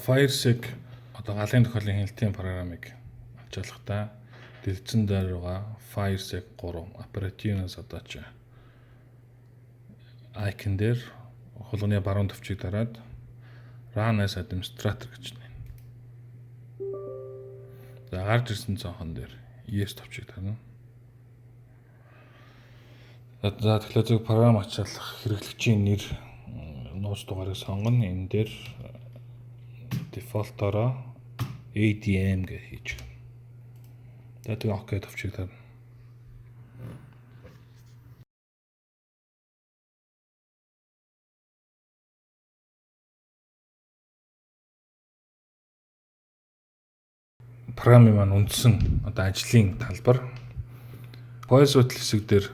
FireSec одоо галын тохиолын хяналтын програмыг ачаалахдаа дэлгэцэн дээр байгаа FireSec 3 оперативны задача icon дээр хулганы баруун төвчийг дараад Run as administrator гэж байна. За гарч ирсэн цонхон дээр Yes төвчийг дарна. За тэгэхээр зөв програм ачаалах хэрэглэгчийн нэр нууц дугаарыг сонгоно. Энэ дээр дефолтороо ADM гэж хийж байна. За тэгээ OK төвчийг дарна. Програмын маань үндсэн одоо ажлын талбар voice hotel хэсэг дээр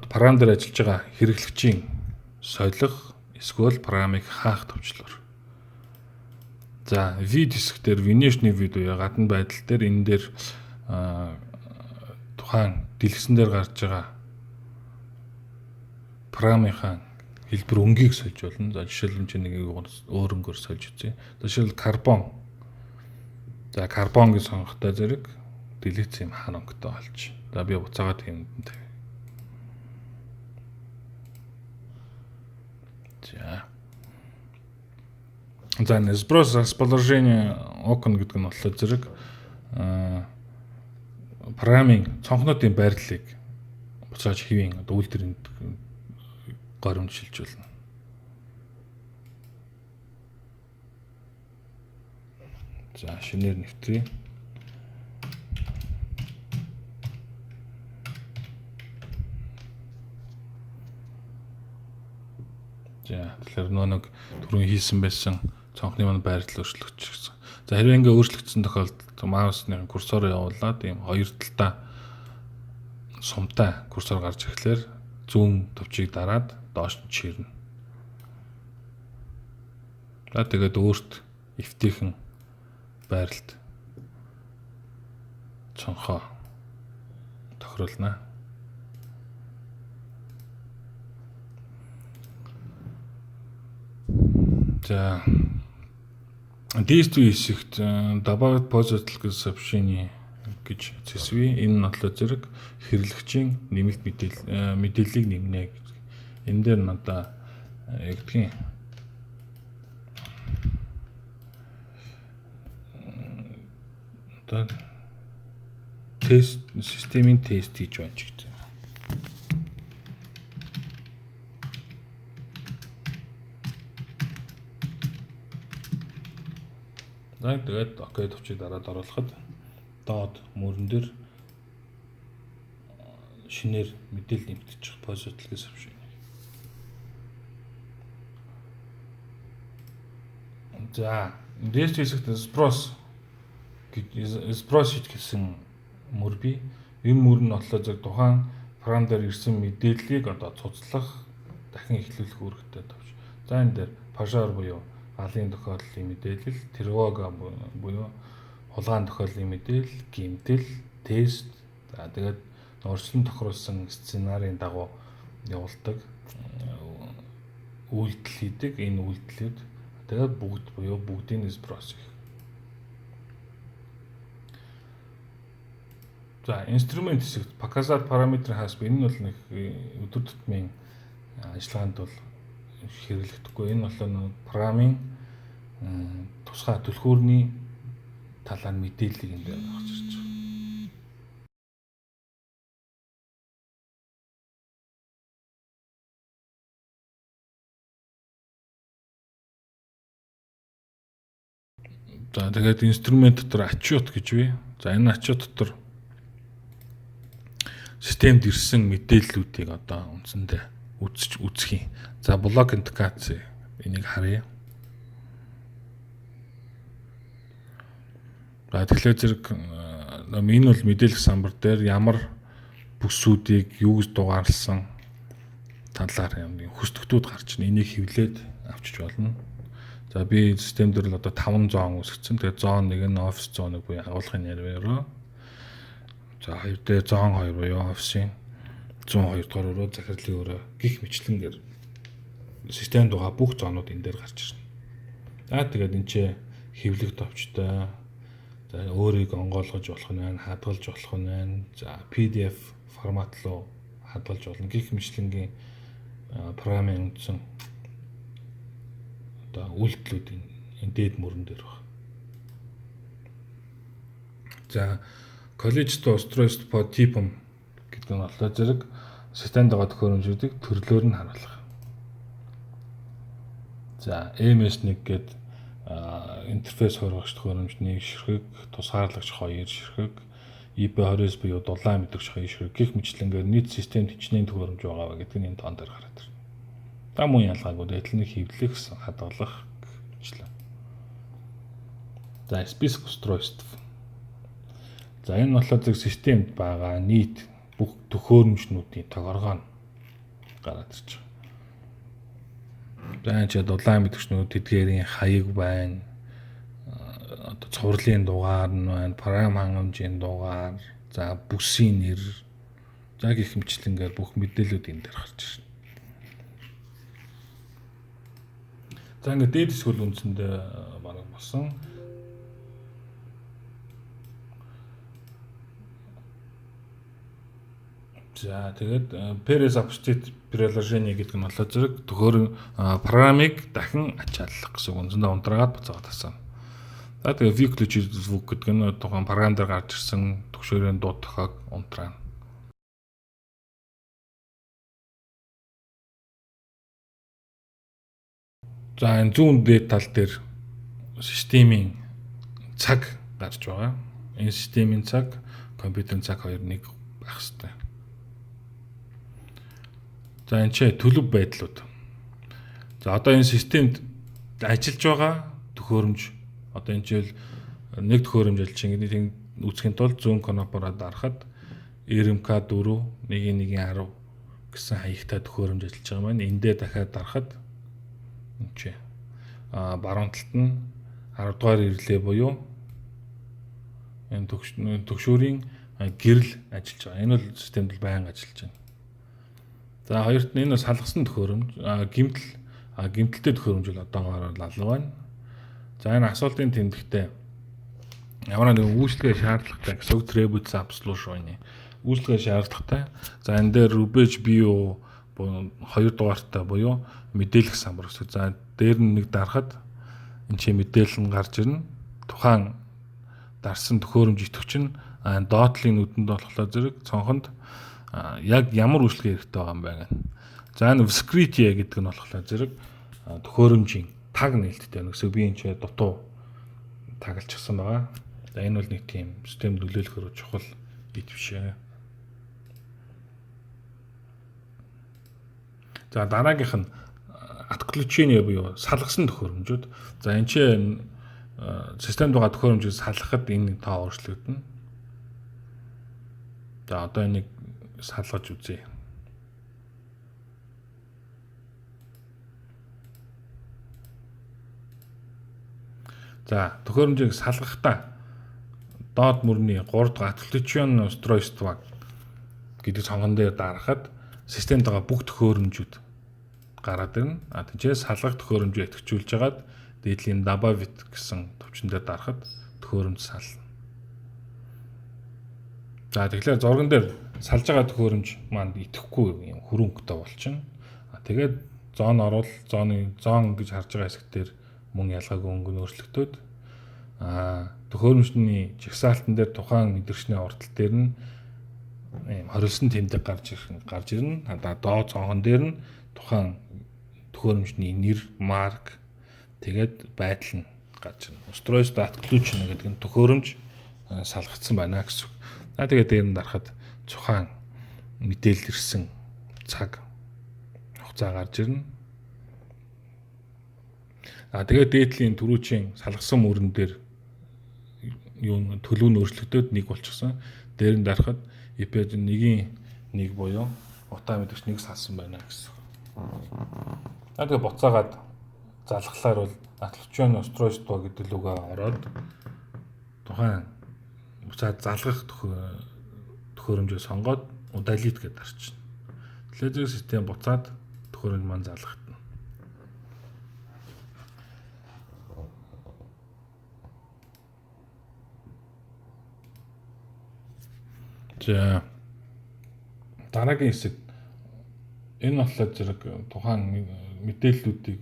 програм дээр ажиллаж байгаа хэрэглэгчийн солих эсвэл програмыг хаах төвчлөөр. За вид хэсэг дээр Venation вид буюу гадна байдал дээр энэ дээр тухайн дэлгэсэн дээр гарч байгаа програмынхаа хэлбэр өнгийг сольж болно. За жишээлбэл нэг өөр өнгөөр сольж үзье. Жишээл карбон. За карбон гэж сонгохтой зэрэг delete юм хаана өнгөтэй олж. За би буцаагаад юм тавь. За сброс расположение окон гэдэг нь болохоор зэрэг програмын цонхнуудын байрлалыг буцааж хэвийн одоо үйлдвэрийн горимд шилжүүлнэ. За шинээр нэвтрээ. За тэгэхээр нэг түрүүн хийсэн байсан цонхны маань байрлал өөрчлөгдөж гэсэн. За хэрвээ ингээ өөрчлөгдсөн тохиолдолд маусны курсороо явуулаад ийм хоёр талдаа сумтай курсор гарч ирэхлээр зүүн төвчийг дараад доош нь чирнэ. За тэгээд өөрт эвтийхэн байралд цонхоо тохируулна. За действие хэсэгт добавить пользовательское сообщение гэж зэсвэ. Энэ нь болохоор зэрэг хэрэглэгчийн нэмэлт мэдээллийг нэмнэ гэж. Энэ дээр надаа ягдгийн одоо тест системийн тест хийж байна ч гэдэг. За тэгээд OK төвчийг дараад оруулахад доод мөрөн дээр шинээр мэдээлэл нэмэгдэж байгаа positive сообщение. За дээш хэсэгт sпрос гэсэн мөр бий. Энэ мөр нь болохоор зөв тухайн програм дээр ирсэн мэдээллийг одоо цуцлах, дахин эхлүүлэх үүрэгтэй товч. За энэ дээр пажар буюу галын тохиоллын мэдээлэл, тревога буюу хулгайн тохиоллын мэдээлэл, гэмтэл, тест, за тэгээд орчлон тохируулсан сценарийн дагуу явуулдаг үйлдэл хийдэг. Энэ үйлдэлүүд тэгээд бүгдийн спрос их. За инструмент хэсэгт показать параметр хас энэ нь бол нэг өдөр тутмын ажиллагаанд бол хэрэглэгдэхгүй. Энэ бол програмын тусгай түлхүүрний талаар мэдээллийг энэ дээр гаргаж ирж байгаа. За тэгээд инструмент дотор ачуут гэж бий. За энэ ачуут дотор системд ирсэн мэдээллүүдийг одоо үндсэндээ үзэх юм. За блок индикац энийг харъя. За тэгэхээр зэрэг энэ бол мэдээлэх самбар дээр ямар бүсүүдийг юу гэж дугаарлсан талаар юм хөсөлтүүд гарч ийн. Энийг хэвлээд авчиж болно. За би систем дээр л одоо 5 зон үүсгэсэн. Тэгээд зон 1 нь офис зоныг буюу агуулгын нэрээр. За 2 дээр зон 2 буюу офисын 102 дугаар өрөө захирлын өрөө гих мэтлэнгээр систем дугаа бүх зоонууд энэ дээр гарч ирнэ. За тэгээд энэ ч хэвлэх товчтой. За өөрийг онгойлгож болох нь байна, хадгалж болох нь байна. За PDF формат руу хадгалж болно. Гэх мэтлэнгийн програмын үндсэн одоо үйлдэлүүд энэ дээд мөрөн дээр байна. За коллежтой устройство по типам гэдэг нь болохоор зэрэг системд байгаа төхөөрөмжүүдийг төрлөөр нь харуулах. За MS1 гэдэг интерфейс хөргөгч төхөөрөмжний ширхэг, тусгаарлагч 2 ширхэг, IP29 буюу дулаан мэдгч 2 ширхэг гэх мэтлэнгээр нийт системд хичнээн төхөөрөмж байгаа гэдэг нь энэ тоон дээр гараад байна. Та мөн ялгаагүй дэдлэнийг хэвлэх, хадгалах гэвчлээ. За список устройств. За энэ болохоор зөв системд байгаа нийт бүх төхөөрөмжнүүдийн тогоргоо нь гараад ирж байгаа. За энэ ч дулаан мэдгчнүүд тэдгээрийн хаяг байна. Одоо цувралын дугаар нь байна, програм хангамжийн дугаар, за бүсийн нэр, за гэх мэтлэнгээр бүх мэдээлүүд энэ дээр гарч ирнэ. За ингээд дээд хэсгүүл үндсэндээ бараг болсон. За тэгээд перезапустить приложение гэдэг нь болоо зэрэг программыг дахин ачааллах гэсэн үг. Үндсэндээ унтраагаад буцаагаад тасаа. За тэгээд выключить звук гэдэг нь тухайн програм дээр гарч ирсэн түгшүүрийн дуу тохиог унтраана. За энэ зүүн дээд тал дээр системийн цаг гарч байгаа. Энэ системийн цаг, компьютерийн цаг хоёр нэг байх хэрэгтэй. За энэ ч төлөв байдлууд. За одоо энэ системд ажиллаж байгаа төхөөрөмж одоо энэ жишээл нэг төхөөрөмж ажиллаж байгаа үүсгэхийн тулд зүүн кнопороо дарахад RMK 4 1.1.10 гэсэн хаягтай төхөөрөмж ажиллаж байгаа маань эндээ дахиад дарахад энэ ч баруун талд нь 10 дугаар ирлээ буюу энэ төгшүүрийн гэрэл ажиллаж байгаа. Энэ бол системд байнга ажиллаж байна. За хоёрт нь энэ салгасан төхөөрөмж, гэмтэлтэй төхөөрөмж бол одоогоор алга байна. За энэ асуултын тэмдэгтээ ямар нэгэн үйлчлэгээ шаардлагатай гэсэн үг Trebuchet обслуживание. Үйлчлэгээ шаардлагатай. За энэ дээр Ruby bio 2 дугаартай буюу мэдээлэх самбар гэсэн. За дээр нь нэг дарахад энэ чи мэдээлэл нь гарч ирнэ. Тухайн дарсан төхөөрөмж идэвч нь доотлын нүдэнд болохоор зэрэг цонхонд яг ямар үйлчлэгээ хэрэгтэй байгаа юм байна. За энэ Vscriptia гэдэг нь болохоор зэрэг төхөөрөмжийн таг нээлттэй байна. Гэсэн би энэ ч дутуу таглчихсан байгаа. За энэ бол нэг тийм систем нөлөөлөхөөр чухал бит биш ээ. За дараагийнх нь отключение буюу салгасан төхөөрөмжүүд. За энэ чинь системд байгаа төхөөрөмжийг салгахад энэ тоо өөрчлөгдөнө. За одоо энийг салгаж үзье. За төхөөрөмжийг салгахдаа доод мөрний 3 дахь отключение устройство гэдэг цонгон дээр дарахад системд байгаа бүх төхөөрөмжүүд гараад ирнэ. Тиймээс салгах төхөөрөмжөө идэвхжүүлж хагаад дээдлийн добавить гэсэн төвчөн дээр дарахад төхөөрөмж сална. За тэгэхээр зурган дээр салж байгаа төхөөрөмж манд идэхгүй юм хөрөнгөтэй болчихно. Тэгээд зон орвол зон гэж харж байгаа хэсэг дээр мөн ялгаагүй өнгө өөрчлөгдөд төхөөрөмжний жагсаалтан дээр тухайн мэдрэшний уртал дээр нь хорилсон тэмдэг гарч ирнэ. Доод цонхон дээр нь тухайн төхөөрөмжний нэр, марк тэгээд байдал нь гарч ирнэ. Устройство отключение гэдэг нь төхөөрөмж салгагдсан байна гэсэн үг. Тэгээд дээр нь дарахад цухаан мэдээлэл ирсэн цаг хугацаа гарч ирнэ. Тэгээд дээдлийн түрүүчийн салгасан мөрөн дээр төлөв нь өөрчлөгдөд нэг болчихсон. Дээр нь дарахад IP1 буюу утаа мэдгч 1 салсан байна гэсэн. Тэгээд буцаагаад залгахлаар бол отключение устройство гэдэг лүгээ ороод тухайн буцаад залгах төхөөрөмжөө сонгоод удалит гэдээ дарчихна. Тэгэхээр систем буцаад төхөөрөмж маань залгагдана. За дараагийн хэсэг энэ болохоор зэрэг тухайн мэдээллүүдийг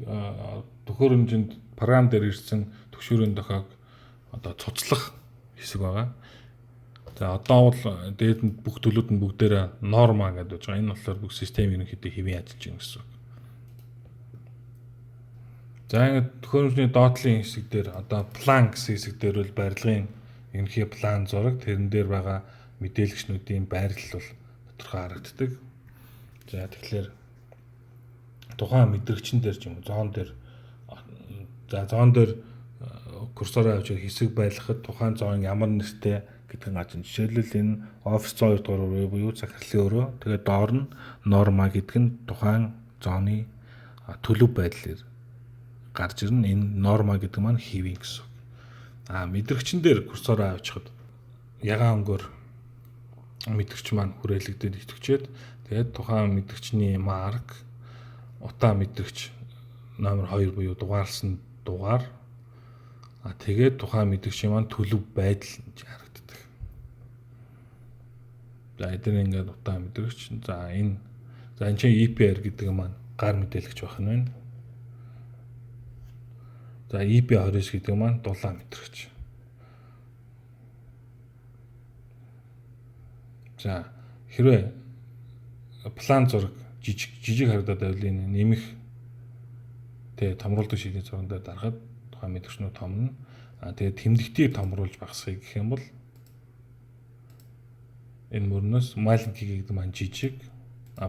төхөөрөмжөнд програм дээр ирсэн түгшүүрийн дохойг одоо цуцлах хэсэг байгаа. За одоо бол дээд нь бүх төлөвүүд нь бүгдээрээ норма гэдэг байж байгаа. Энэ болохоор бүх систем ерөнхийдөө хэвэн ажиллаж байна гэсэн үг. За ингээд төхөөрөмжийн доотлын хэсэг дээр одоо план гэсэн хэсэг дээр бол барилгын ерөнхий план зураг, тэрэн дээр байгаа мэдээлэгчнүүдийн байрлал бол тодорхой харагддаг. За тэгэхээр тухайн мэдрэгчэн дээр ч юм уу зоон дээр зоон дээр курсороо авч хэсэг байлгахад тухайн зоон ямар нэртэй гэдгийг гаж. Жишээлбэл энэ офис 102 дугаар өрөө буюу захирлын өрөө. Тэгээд доор нь норма гэдэг нь тухайн зооны төлөв байдлаар гарч ирнэ. Энэ норма гэдэг маань хэвийн гэсэн. Мэдрэгчэн дээр курсороо авчихад ягаан өнгөөр мэдрэгч маань хүрээлэгдээд идэвчээд тэгээд тухайн мэдрэгчний марк утаа мэдрэгч номер 2 буюу дугаарлсан дугаар тэгээд тухайн мэдрэгчийн маань төлөв байдал харагддаг. За эдгээр ингээд утаа мэдрэгч. За энэ чинь EPR гэдэг маань гар мэдээлэгч байх нь байна. За EP29 гэдэг маань дулаан мэдрэгч. За хэрвээ план зураг жижиг харагдаад байвал энэ нэмэх томруулдаг шийдвэрийн зурган дээр дарахад тухайн мэдрэгчнүүд томно. Тэгээд тэмдэгтийг томруулж багасгахыг гэх юм бол энэ мөрнөөс маленький гэдэг маань жижиг,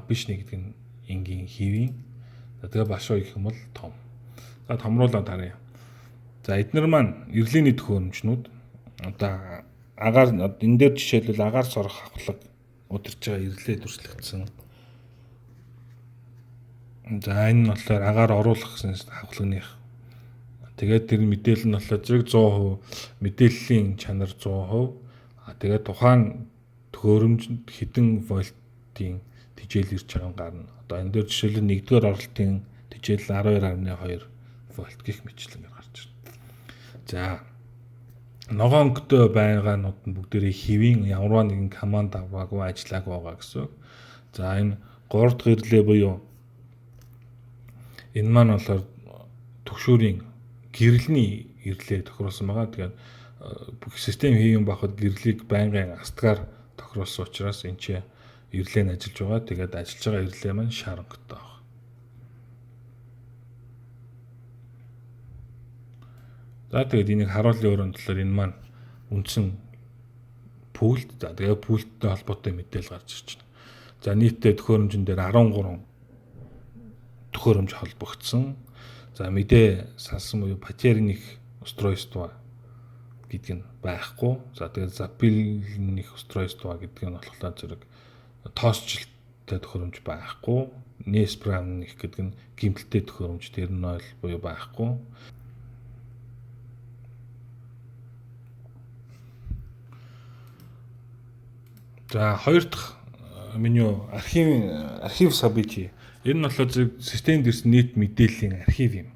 бишний гэдэг нь энгийн хэвийн. Тэгээд башуу гэх юм бол том. За томруулаад харъя. За эдгээр маань эрлийн төхөөрөмжнүүд одоо агаар энэ дээр жишээлбэл агаар сорох хавхлаг удирж байгаа эрлээ дүрслэгдсэн. За энэ нь болохоор агаар оруулах гэсэн хавхлагных. Тэгээд тэр мэдээлэл нь болохоор зэрэг 100% мэдээллийн чанар 100%. Тэгээд тухайн төхөөрөмжөнд хэдэн вольтын тэжээл ирж байгаа гарна. Одоо энэ дээр жишээлбэл 1-р оролтын тэжээл 12.2 вольт гэх мэтлэн гарч байна. За ногоон өнгөтэй байгаанууд нь бүгдээрээ хэвийн ямарваа нэгэн команд аваагүй ажиллааг байгаа гэсэн. За энэ 3 дахь ирлээ буюу энэ маань болохоор түгшүүрийн гэрэлний ирлээ тохируулсан байгаа. Тэгээд бүх систем хэвийн багхад гэрлийг байнгын астгаар тохируулсан учраас энэ ч ирлээ нь ажиллаж байгаа. Тэгээд ажиллаж байгаа ирлээ маань шар өнгөтэй байна. За тэгээд энийг харуулын өрөөнд талаар энэ маань үндсэн пульт. За тэгээд пульттэй холбоотой мэдээлэл гарч ирж байна. За нийтдээ төхөөрөмжн дээр 13 төхөөрөмж холбогдсон. За мэдээ салсан буюу потерных устройства гэдэг нь байхгүй. За тэгээд запильных устройства гэдэг нь болохоор зэрэг тоосчлалтай төхөөрөмж байхгүй. Неисправных гэдэг нь гимтэлтэй төхөөрөмж тэр нь ойл буюу байхгүй. За хоёр дахь меню архив событий. Энэ нь болохоор системд ирсэн нийт мэдээллийн архив юм.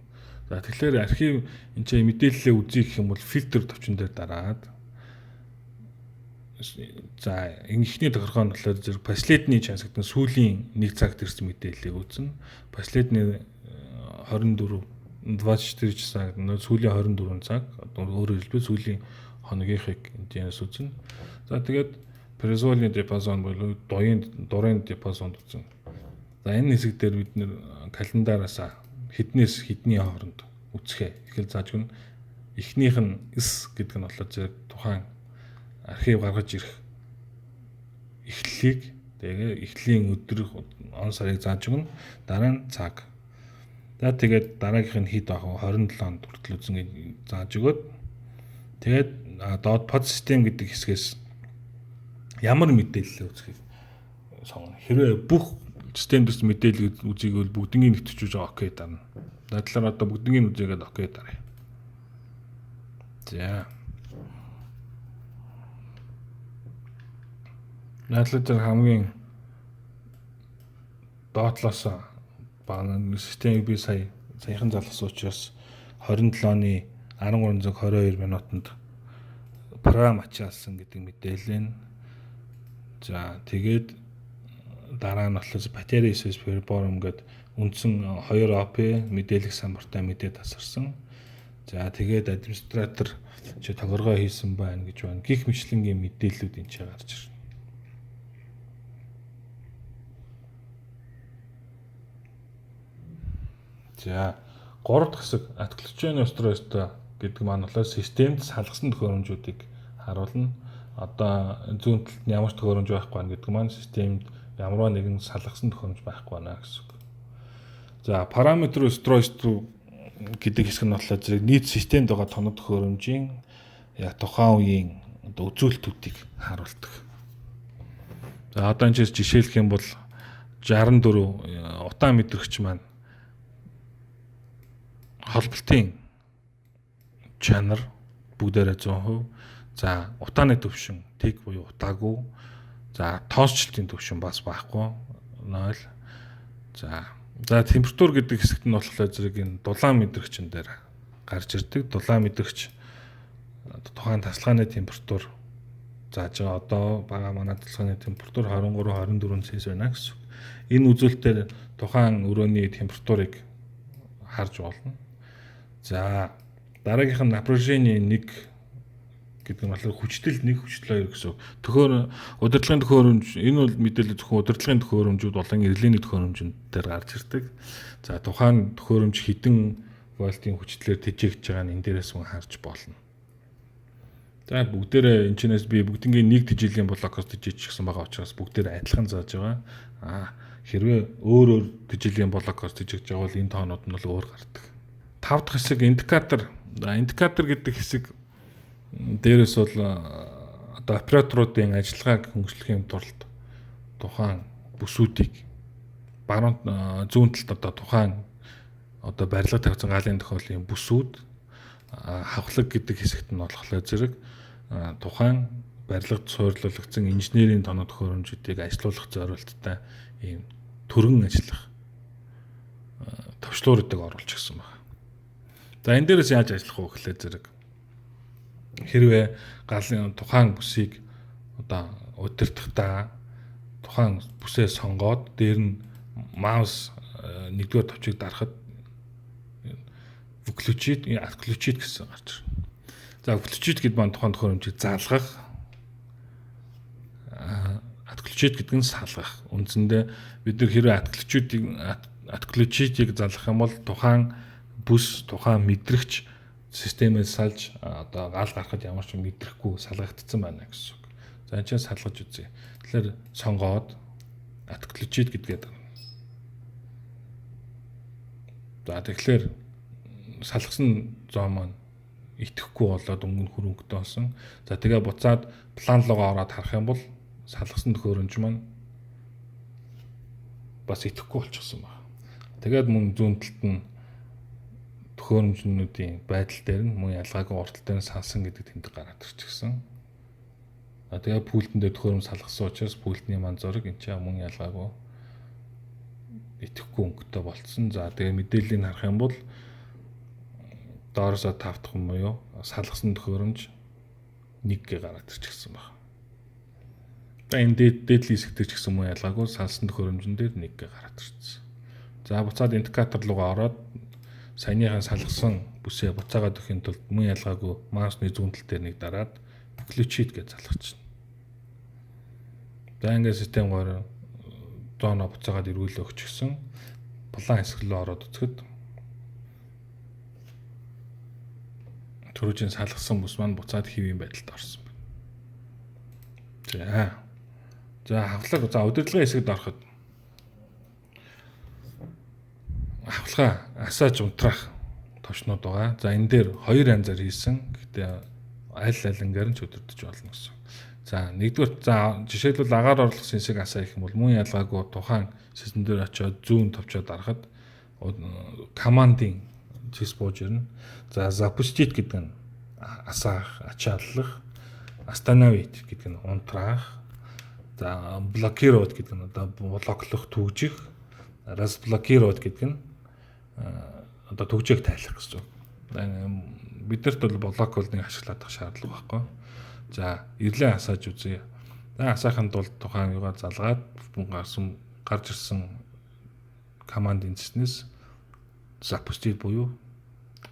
За тэгэхээр архив энэ чинь мэдээллээ үзье гэх юм бол фильтр төвчөн дээр дараад за эхний тохиргоо нь болохоор зэрэг последний chance гэдэг нь сүүлийн 1 цагт ирсэн мэдээллийг үзнэ. Последний 24 часа гэдэг нь сүүлийн 24 цаг. Өөрөөр хэлбэл сүүлийн хоногийнхыг энэс үзнэ. За тэгээд произвольный диапазон болоо дурын диапазонд үзэн. За энэ хэсэг дээр бид нэр календараас хэднээс хэдний хооронд үзэхэ. Эхэл зааж гэн эхнийх нь S гэдэг нь болохоор зэрэг тухайн архив гаргаж ирэх эхлэлийг тэгээ эхлэлийн өдөр он сарыг зааж гэн дараа нь цаг. За тэгээд дараагийнх нь хэд авах 27 онд хүртэл үзэн гэж зааж өгөөд тэгээд доод под систем гэдэг хэсгээс ямар мэдээлэл үзэхийг сонгоно. Хэрвээ бүх систем дэс мэдээлэл үзье гэвэл бүгднийг нэгтгэж окей дарна. Надлаар одоо бүгднийг үзээгээд окей даръя. За. Надлаар хамгийн доотлоос баг системийг би саяхан залгасан учраас 27 оны 13:22 минутанд програм ачаалсан гэдэг мэдээлэл нь За тэгээд дараа нь болохоор battery access perform гэдэг үндсэн 2 OP мэдээлэх самбартай мэдээ тасарсан. За тэгээд администратор чи тохиргоо хийсэн байна гэж байна. Гих мэтлэнгийн мэдээллүүд энэ ч гарч ирнэ. За 3 дахь хэсэг attribution устройстой гэдэг маань болохоор системд салгасан төхөөрөмжүүдийг харуулна. Одоо зүүн талд ямар ч төхөөрөмж байхгүй байна гэдэг маань системд ямар нэгэн салгасан төхөөрөмж байхгүй байна гэсэн үг. За параметр устройство гэдэг хэсэг нь болохоор зэрэг нийт системд байгаа тоног төхөөрөмжийн яг тухайн үеийн одоо үзүүлэлтүүдийг харуулдаг. За одоо энэ жишээлх юм бол 64 утаан мэдрэгч маань холболтын чанар бүгдээрээ 100%. За утааны төвшин тэг буюу утаагүй. За тоосчлтын төвшин бас байхгүй 0. За температур гэдэг хэсэгт нь болохоор зэрэг энэ дулаан мэдрэгчэн дээр гарч ирдэг. Дулаан мэдрэгч тухайн тасалгааны температур зааж байгаа. Одоо бага манай тасалгааны температур 23-24 Цс байна гэсэн. Энэ үзүүлэлтээр тухайн өрөөний температурыг харж болно. За дараагийнх нь напряжение 1 гэдэг нь болохоор хүчтэл 1 хүчтэл 2 гэсэн. Удирдлагын төхөөрөмж энэ бол мэдээлэл зөвхөн удирдлагын төхөөрөмжүүд болон иргэлийн төхөөрөмжүүд дээр гарч ирдэг. За тухайн төхөөрөмж хэдэн вольтын хүчлээр тэжээгдэж байгааг энэ дээрээс мөн харж болно. За бүгдээрээ энэчнээс би бүгднгийн нэг тэжээлийн блокоос тэжээчихсэн байгаа учраас бүгдээрээ адилхан зааж байгаа. Хэрвээ өөр тэжээлийн блокоос тэжээгдэж байгаа бол энэ тоонууд нь бол өөр гардаг. 5 дахь хэсэг индикатор. Индикатор гэдэг хэсэг дээрээс бол одоо операторуудын ажиллагааг хөнгөлөхийн тулд тухайн бүсүүдийг баруун зүүн талд одоо тухайн одоо барилга тавьсан галын тохиолын бүсүүд хавхлаг гэдэг хэсэгт нь болохоор зэрэг тухайн барилгад суурилуулагдсан инженерийн тоног төхөөрөмжүүдийг ажилуулах зорилттой ийм төрөн ажиллах төвчлөрүүдийг оруулж гисэн байна. За энэ дээрээс яаж ажиллах вэ гэхлээр зэрэг хэрвээ галын тухайн бүсийг одоо удирдахдаа тухайн бүсээ сонгоод дээр нь маус нэгдүгээр товчийг дарахад включид гэсэн гарч ирнэ. За включид гэдэг маань тухайн төхөөрөмжийг заалгах, включид гэдэг нь салгах. Үндсэндээ бид нар хэрвээ включидийг заалгах юм бол тухайн бүс, тухайн мэдрэгч системээс салж одоо гал гарахад ямар ч мэдрэхгүй салгагдсан байна гэсэн үг. За энэ ч салгаж үзье. Тэгэхээр сонгоод включид гэдгээд. За тэгэхээр салгасан зоо маань итгэхгүй болоод өнгө хөрөнгөтэй болсон. За тэгээ буцаад план руугаа ороод харах юм бол салгасан төхөөрөмж маань бас итгэхгүй болчихсон байна. Тэгээд мөн зүүн талд нь төхөөрөмжнүүдийн байдал дээр нь мөн ялгаагүй уртал дээр нь салсан гэдэг тэмдэг гараад ирчихсэн. Тэгээ пультэн дээр төхөөрөмж салгасан учраас пультний манзорыг энэ ч мөн ялгаагүй итгэхгүй өнгөтэй болцсон. За тэгээ мэдээллийг харах юм бол доороосоо тавтах юм буюу салгасан төхөөрөмж 1 гараад ирчихсэн байна. За энэ дээдлийн хэсэгтэр ч гэсэн мөн ялгаагүй салсан төхөөрөмжн дээр 1 гараад ирчихсэн. За буцаад индикатор руугаа ороод саяныхаа салгасан бүсээ буцаагаад өгөхийн тулд мөн ялгаагүй маусны зүүн тал дээр нэг дараад включид гэж залгаж байна. За ингээд систем гоор зоно буцаагаад эргүүлээ өгчихсөн. План хэсэг рүү ороод үзэхэд түрүүжин салгасан бүс маань буцаад хэвийн байдалд орсон байна. За хавлага удирдлагын хэсэгт ороход хавлага асааж унтраах товчнууд байгаа. За энэ дээр 2 янзаар хийсэн. Гэхдээ аль алингаар нь ч өдөрдөж болно гэсэн. За нэгдүгээр жишээлбэл агаар орлогын хэсэг асаа гэх юм бол мөн ялгаагүй тухайн систем дээр очиод зүүн товчоод дарахад командын чис бууж ирнэ. За запустить гэдэг нь асаах, ачааллах, остановить гэдэг нь унтраах. За блокировать гэдэг нь одоо блоклох, түгжих, разблокировать гэдэг нь одоо түгжээг тайлах гэсэн. Биднэрт бол блок холдинг ашиглах шаардлага байхгүй. За ирлээ асааж үзье. За асаахын тулд тухайн юугаа залгаад гарч ирсэн команд эзэснээс запустить буюу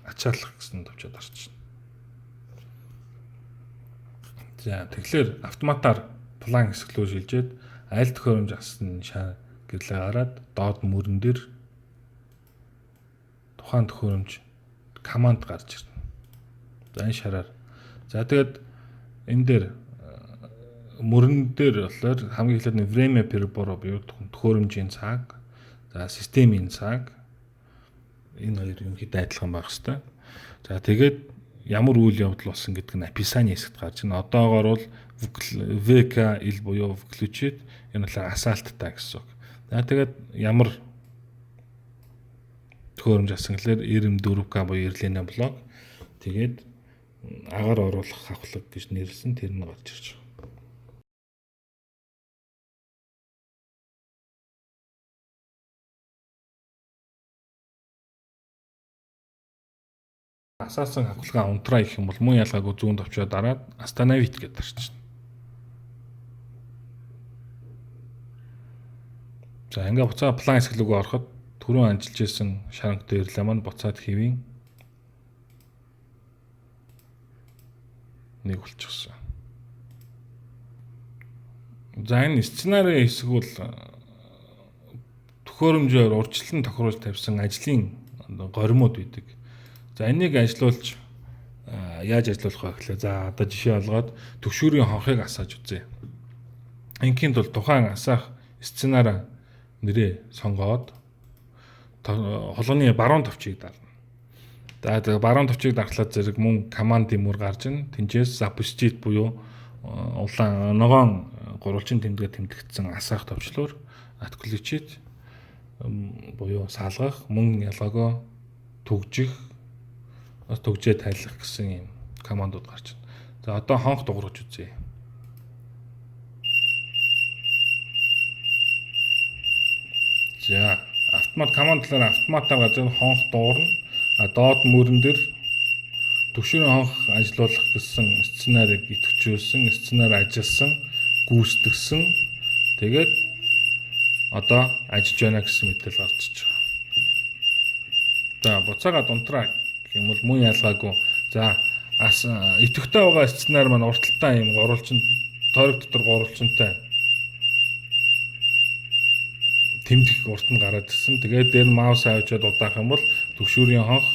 ачааллах гэсэн төвчөд орж байна. За тэгэхээр автоматар план хэсэг рүү шилжээд аль төхөөрөмж асны гэрлээ гараад доод мөрөн дээр тухайн төхөөрөмж команд гарч ирнэ. За энэ шараар. За тэгээд энэ дээр мөрөн дээр болохоор хамгийн эхлээд нэг время per boro буюу төхөөрөмжийн цаг, за системийн цаг энэ хоёр юм хэд адилхан байх хэвээр. За тэгээд ямар үйл явдал болсон гэдэг нь описание хэсэгт гарч байна. Одоогоор бол VKL буюу включээд энэ болохоор асаалттай гэсэн үг. За тэгээд ямар төхөөрөмж асан гэхээр RM4K буюу Erlen блок. Тэгээд агаар оруулах авахлаг гэж нэрлсэн тэр нь гарч ирж байгаа. Асаасан авахлагаа унтраа гэх юм бол мөн ялгаагүй зүүн товчоо дараад Astanavit гэдээ тарчна. За ингээ буцаа план хэсэг рүү ороход түрүүн ажиллаж байсан шаранг дээрлээ маань буцаад хэвийн нэг болчихсон. За энэ сценарын хэсэг бол төхөөрөмжөөр урьдчилан тохируулж тавьсан ажлын горимууд байдаг. За энийг ажилуулж яаж ажилуулах вэ гэхлээр за одоо жишээ олгоод төгшүүрийн хонхыг асааж үзье. Инхийн тул тухайн асаах сценараа нэрээ сонгоод холгоны баруун товчийг дарна. За тэгээ баруун товчийг дарахлаад зэрэг мөн командын мөр гарч ин тэнцээс запустить буюу улаан ногоон гурвалжин тэмдгээ тэмдэгдсэн асаах товчлуур отключить буюу салгах мөн ялгаагүй төгжих төгжээ тайлах гэсэн юм командууд гарч байна. За одоо хонх дуурж үзье. За автомат команд талаар автоматар гарч хонх дуурна. Доод мөрөн дээр төвшөрийн хонх ажиллуулах гэсэн сценарийг идэвхжүүлсэн, сценаар ажилласан, гүйцэтгсэн. Тэгээд одоо ажиллаж байна гэсэн мэдээлэл гарч иж байгаа. За буцаагаад унтраа гэх юм бол мөн ялгаагүй. За идэвхтэй байгаа сценаар маань урталтай юм гурвалжин тойрог дотор гурвалжинтай тэмдэх урт нь гараад ирсэн. Тэгээд дээр маус авчиад удаах юм бол төгшүүрийн хонх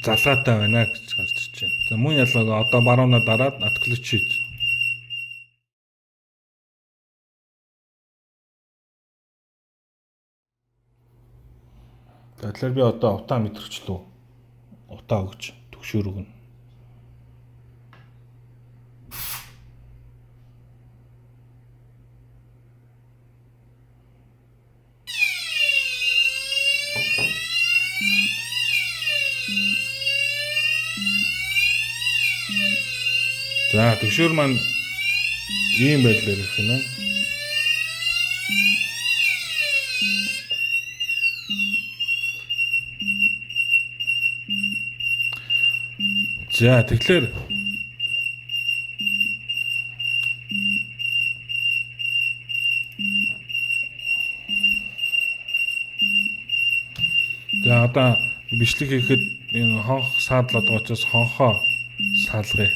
залгаатай байна гэж гарч ирж байна. За мөн ялгаагүй одоо баруунаа дараад отключить. Тэгэхээр би одоо утаа мэдрэгчлээ. Утаа өгч төгшүүр өгнө. За төгшүүр маань ийм байдлаар ирэх юм байна. За тэгэхээр за одоо бичлэг хийхэд энэ хонх саадлаад байгаа учраас хонхоо саалгая.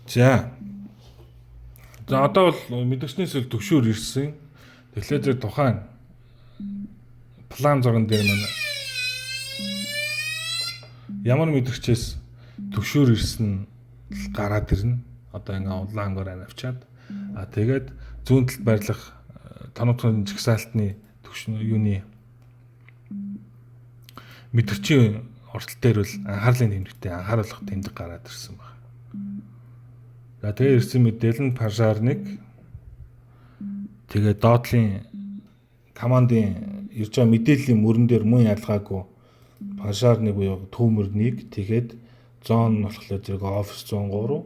За одоо бол мэдгчнээс л төгшөөр ирсэн. Тэгэхээр зөв тухайн план зурган дээр маань ямар мэдгчээс төгшөөр ирсэн гараад ирнэ. Одоо ингээ улаангоор авчаад тэгээд зүүн талд байрлах тоногдсон жигсаалтны юуны мэдгчийн ордол дээр бол анхаарлын тэмдэгтээ анхааруулах тэмдэг гараад ирсэн байна. За тэгээ ирсэн мэдээлэл нь пожарник тэгээ доотлын командын ирж байгаа мэдээллийн мөрөн дээр мөн ялгаагүй пожарны буюу төмөрнийг тэгээд зон нь болохоор зэрэг офис 103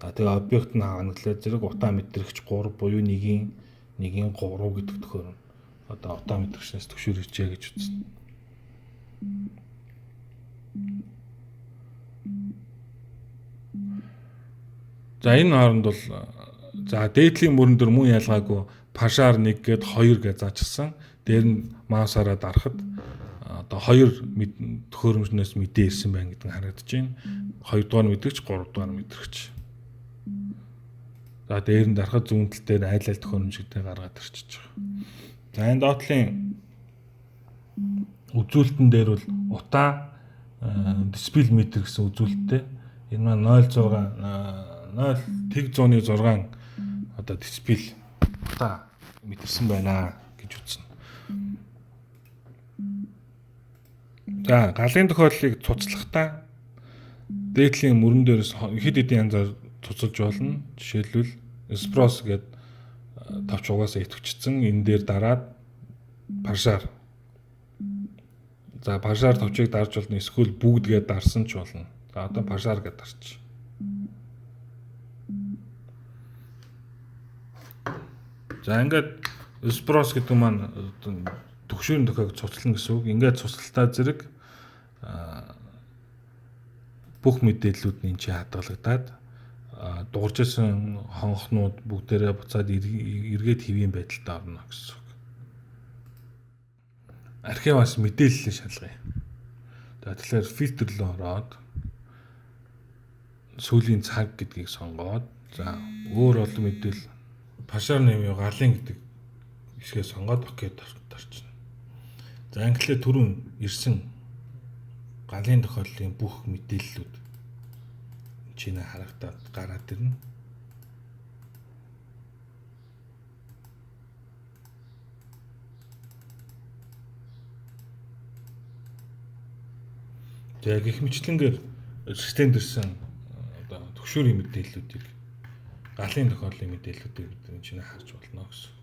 тэгээ объект нь хаанаглаа зэрэг утаа мэдрэгч 3 буюу 1-3 гэдэг төхөөрөм одоо утаа мэдрэгчнээс төгшөөр иржээ гэж үзнэ. За энэ хооронд бол за дээдлийн мөрөн дөр мөн ялгаагүй пашаар 1 гээд 2 гэж заачсан. Дээр нь маусаараа дарахад одоо 2 төхөөрөмжнөөс мэдээ ирсэн байна гэдэг нь харагдаж байна. 2 дугаар мэдрэгч, 3 дугаар мэдрэгч. За дээр нь дарахад зүүн тал дээр айл айл төхөөрөмжтэй гаргаад ирчихэж байгаа. За энэ доотлын үзүүлэлтэн дээр бол утаа дисплей метр гэсэн үзүүлэлттэй. Энэ маань 0.6 одоо дисплей утаа мэдэрсэн байна гэж үзнэ. За галын тохиоллыг цуцлахдаа дээдлийн мөрөн дээрээс хэд хэдэн янзаар цуцалж болно. Жишээлбэл эспрос гэдэг товч угаасаа идэвчсэн. Энэ дээр дараад паршаар. За паршаар товчийг дарж болно. Эсвэл бүгдгээд дарсан ч болно. За одоо паршаар гэдээ дарч. За ингээд эспрос гэдэг маань төгшөөрийн тохиог цуцлана гэсэн үг. Ингээд цуцлалтаа зэрэг бүх мэдээллүүд нь чи хадгалагдаад дуурж исэн хонхнууд бүгдээрээ буцаад эргээд хэвийн байдалд орно гэсэн үг. Архиваас мэдээлэл шалгая. Тэгэхээр фильтр рүү ороод сүүлийн цаг гэдгийг сонгоод за өөр олон мэдээлэл пашаар нэмээ галын гэдэг хэсгээ сонгоод окей тарчна. За англиар түрүүн ирсэн галын тохиоллын бүх мэдээллүүд чиний харагдаад гараад ирнэ. За гэх мэтлэнгээр системд ирсэн одоо төгшөөрийн мэдээллүүдийг галын тохиоллын мэдээллүүдийг бид чиний харж болно гэсэн.